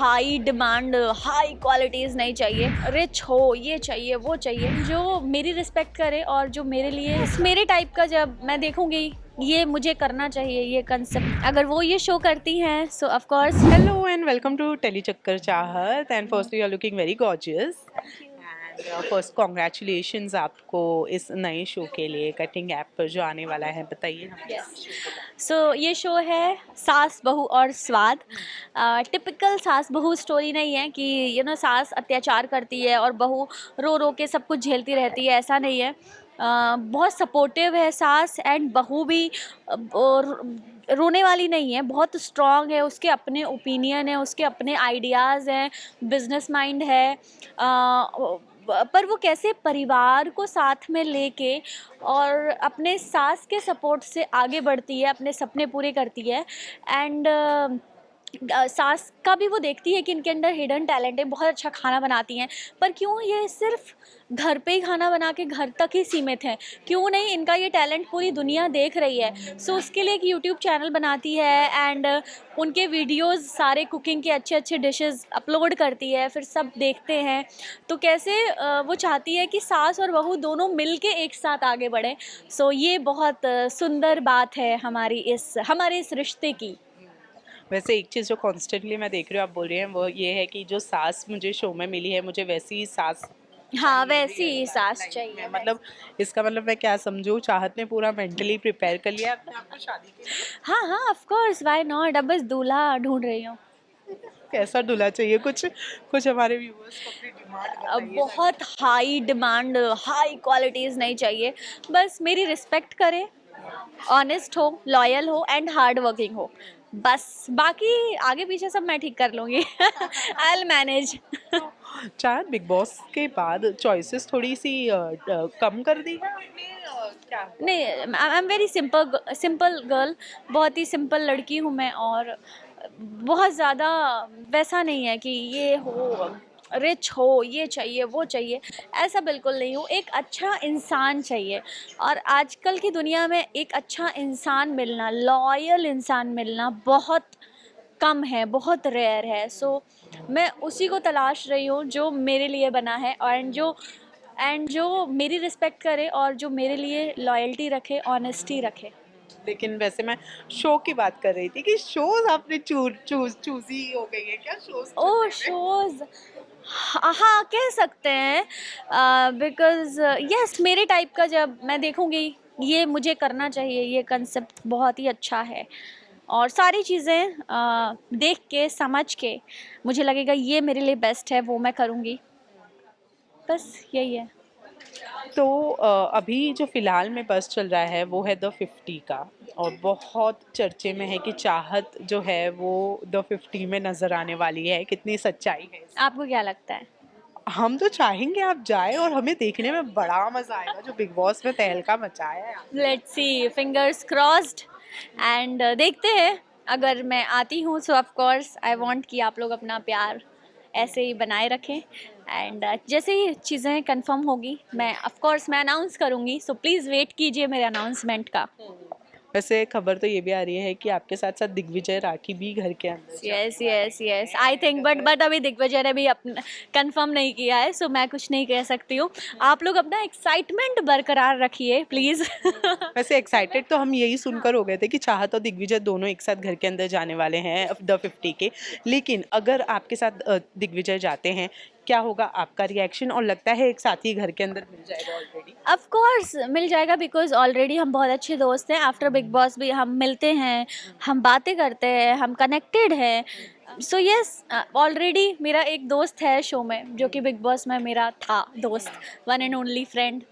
High demand, high qualities नहीं चाहिए, rich हो, ये चाहिए वो चाहिए, जो मेरी रिस्पेक्ट करे और जो मेरे लिए मेरे टाइप का, जब मैं देखूंगी ये मुझे करना चाहिए, ये कंसेप्ट अगर वो ये शो करती हैं, सो of course. Hello and welcome to Telechakkar Chahat. And firstly, you're looking very gorgeous. And first, congratulations आपको इस नए शो के लिए कटिंग ऐप पर जो आने वाला है, बताइए हमें। सो ये शो है सास बहू और स्वाद। टिपिकल सास बहू स्टोरी नहीं है कि सास अत्याचार करती है और बहू रो रो के सब कुछ झेलती रहती है, ऐसा नहीं है। बहुत सपोर्टिव है सास, एंड बहू भी रोने वाली नहीं है, बहुत स्ट्रॉन्ग है, उसके अपने ओपिनियन है, उसके अपने आइडियाज़ हैं, बिजनेस माइंड है। पर वो कैसे परिवार को साथ में लेके और अपने सास के सपोर्ट से आगे बढ़ती है, अपने सपने पूरे करती है। एंड सास का भी वो देखती है कि इनके अंदर हिडन टैलेंट है, बहुत अच्छा खाना बनाती हैं, पर क्यों ये सिर्फ घर पे ही खाना बना के घर तक ही सीमित हैं, क्यों नहीं इनका ये टैलेंट पूरी दुनिया देख रही है। सो उसके लिए एक यूट्यूब चैनल बनाती है एंड उनके वीडियोस सारे कुकिंग के अच्छे अच्छे डिशेस अपलोड करती है, फिर सब देखते हैं। तो कैसे वो चाहती है कि सास और बहू दोनों मिल के एक साथ आगे बढ़ें। सो ये बहुत सुंदर बात है हमारे इस रिश्ते की। वैसे एक चीज़ जो कॉन्स्टेंटली मैं देख रही हूँ आप बोल रही हैं वो ये है कि जो सास मुझे शो में मिली है, मुझे वैसी ही सास। हाँ, वैसी ही सास चाहिए। मतलब इसका मतलब मैं क्या समझूँ, चाहत ने पूरा मेंटली प्रिपेयर कर लिया अपने आप को शादी के लिए? हाँ हाँ, ऑफ कोर्स, व्हाई नॉट। अब बस दूल्हा ढूंढ रही हूँ। कैसा दूल्हा चाहिए, कुछ कुछ हमारे व्यूअर्स को अपनी डिमांड बताइए। बहुत हाई डिमांड, हाई क्वालिटीज़ नहीं चाहिए, बस मेरी रिस्पेक्ट करे, ऑनेस्ट हो, लॉयल हो एंड हार्ड वर्किंग हो, बस। बाकी आगे पीछे सब मैं ठीक कर लूँगी। I will manage. चाहे बिग बॉस के बाद चॉइसेस थोड़ी सी कम कर दी है आपने, क्या? नहीं, I am very simple girl, बहुत ही सिंपल लड़की हूँ मैं, और बहुत ज़्यादा वैसा नहीं है कि ये हो, रिच हो, ये चाहिए वो चाहिए, ऐसा बिल्कुल नहीं हूँ। एक अच्छा इंसान चाहिए, और आजकल की दुनिया में एक अच्छा इंसान मिलना, लॉयल इंसान मिलना बहुत कम है, बहुत रेयर है। सो मैं उसी को तलाश रही हूँ जो मेरे लिए बना है, एंड जो मेरी रिस्पेक्ट करे और जो मेरे लिए लॉयल्टी रखे, ऑनेस्टी रखे। लेकिन वैसे मैं शो की बात कर रही थी कि शोज आपने चूजी हो गई है क्या शोज? ओह शोज़, हाँ कह सकते हैं, बिकॉज़ यस, मेरे टाइप का जब मैं देखूंगी ये मुझे करना चाहिए, ये कंसेप्ट बहुत ही अच्छा है, और सारी चीज़ें देख के समझ के मुझे लगेगा ये मेरे लिए बेस्ट है, वो मैं करूँगी, बस यही है। तो अभी जो फिलहाल में बस चल रहा है वो है द 50 का, और बहुत चर्चे में है कि चाहत जो है वो द 50 में नजर आने वाली है, कितनी सच्चाई है इसमें? आपको क्या लगता है? हम तो चाहेंगे आप जाए और हमें देखने में बड़ा मजा आएगा, जो बिग बॉस में तहलका मचाया है। Let's see, fingers crossed, and देखते हैं। अगर मैं आती हूँ सो ऑफ कोर्स आई वांट कि आप लोग अपना प्यार ऐसे ही बनाए रखें, एंड जैसे ही चीज़ें कंफर्म होगी मैं ऑफ कोर्स मैं अनाउंस करूँगी, सो प्लीज़ वेट कीजिए मेरे अनाउंसमेंट का। वैसे खबर तो ये भी आ रही है कि आपके साथ साथ दिग्विजय राठी भी घर के अंदर yes yes yes, I think, but अभी दिग्विजय ने भी अपना कंफर्म नहीं किया है, सो मैं कुछ नहीं कह सकती हूँ। आप लोग अपना एक्साइटमेंट बरकरार रखिए प्लीज़। वैसे एक्साइटेड तो हम यही सुनकर हो गए थे कि चाहत और दिग्विजय दोनों एक साथ घर के अंदर जाने वाले हैं द 50 के। लेकिन अगर आपके साथ दिग्विजय जाते हैं, क्या होगा आपका रिएक्शन? और लगता है एक साथ ही घर के अंदर मिल जाएगा ऑलरेडी? ऑफ कोर्स मिल जाएगा, बिकॉज ऑलरेडी हम बहुत अच्छे दोस्त हैं। आफ्टर बिग बॉस भी हम मिलते हैं, हम बातें करते हैं, हम कनेक्टेड हैं। सो यस, ऑलरेडी मेरा एक दोस्त है शो में, जो कि बिग बॉस में मेरा था दोस्त, वन एंड ओनली फ्रेंड।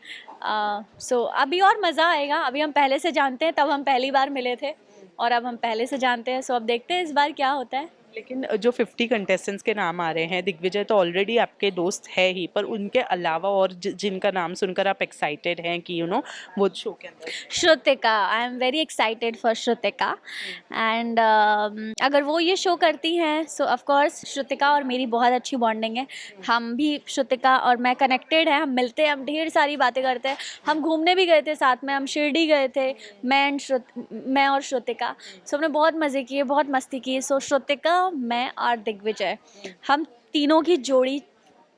सो अभी और मज़ा आएगा। अभी हम पहले से जानते हैं, तब हम पहली बार मिले थे, और अब हम पहले से जानते हैं। सो अब देखते हैं इस बार क्या होता है। लेकिन जो 50 कंटेस्टेंट्स के नाम आ रहे हैं, दिग्विजय तो ऑलरेडी आपके दोस्त है ही, पर उनके अलावा और जिनका नाम सुनकर आप एक्साइटेड हैं कि वो शो के अंदर? Shrutika, I am very excited for Shrutika, and अगर वो ये शो करती हैं सो ऑफ कोर्स श्रुतिका और मेरी बहुत अच्छी बॉन्डिंग है। हम भी, श्रुतिका और मैं कनेक्टेड हैं, हम मिलते हैं, हम ढेर सारी बातें करते हैं, हम घूमने भी गए थे साथ में, हम शिरडी गए थे, मैं और श्रुतिका। सो हमने बहुत मज़े किए, बहुत मस्ती की। सो श्रुतिका श्रुतिका, मैं और दिग्विजय, हम तीनों की जोड़ी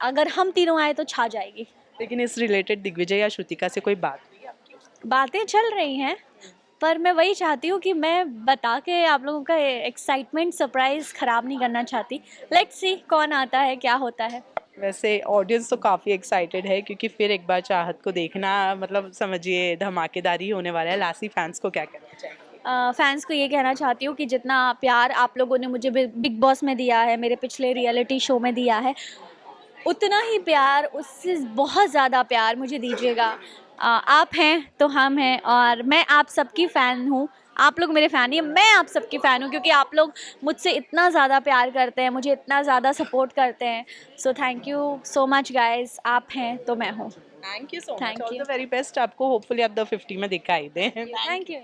अगर हम तीनों आए तो छा जाएगी। लेकिन इस रिलेटेड दिग्विजय या श्रुतिका से कोई बात हुई आपकी? बातें चल रही हैं, पर मैं वही चाहती हूँ कि मैं बता के आप लोगों का एक्साइटमेंट सरप्राइज़ ख़राब नहीं करना चाहती। लेट्स सी कौन आता है, क्या होता है। वैसे ऑडियंस तो काफ़ी एक्साइटेड है क्योंकि फिर एक बार चाहत को देखना मतलब समझिए धमाकेदार ही होने वाला है। लासी फैंस को क्या कहना चाहिए? फैंस को ये कहना चाहती हूँ कि जितना प्यार आप लोगों ने मुझे बिग बॉस में दिया है, मेरे पिछले रियलिटी शो में दिया है, उतना ही प्यार, उससे बहुत ज़्यादा प्यार मुझे दीजिएगा। आप हैं तो हम हैं, और मैं आप सबकी फ़ैन हूँ। आप लोग मेरे फ़ैन नहीं हैं, मैं आप सबकी फ़ैन हूँ, क्योंकि आप लोग मुझसे इतना ज़्यादा प्यार करते हैं, मुझे इतना ज़्यादा सपोर्ट करते हैं। So thank you so much guys, आप हैं तो मैं हूँ। Thank you so much, Thank all you. The very best. आपको होपफुली आप द 50 में दिखाई दें। Thank you.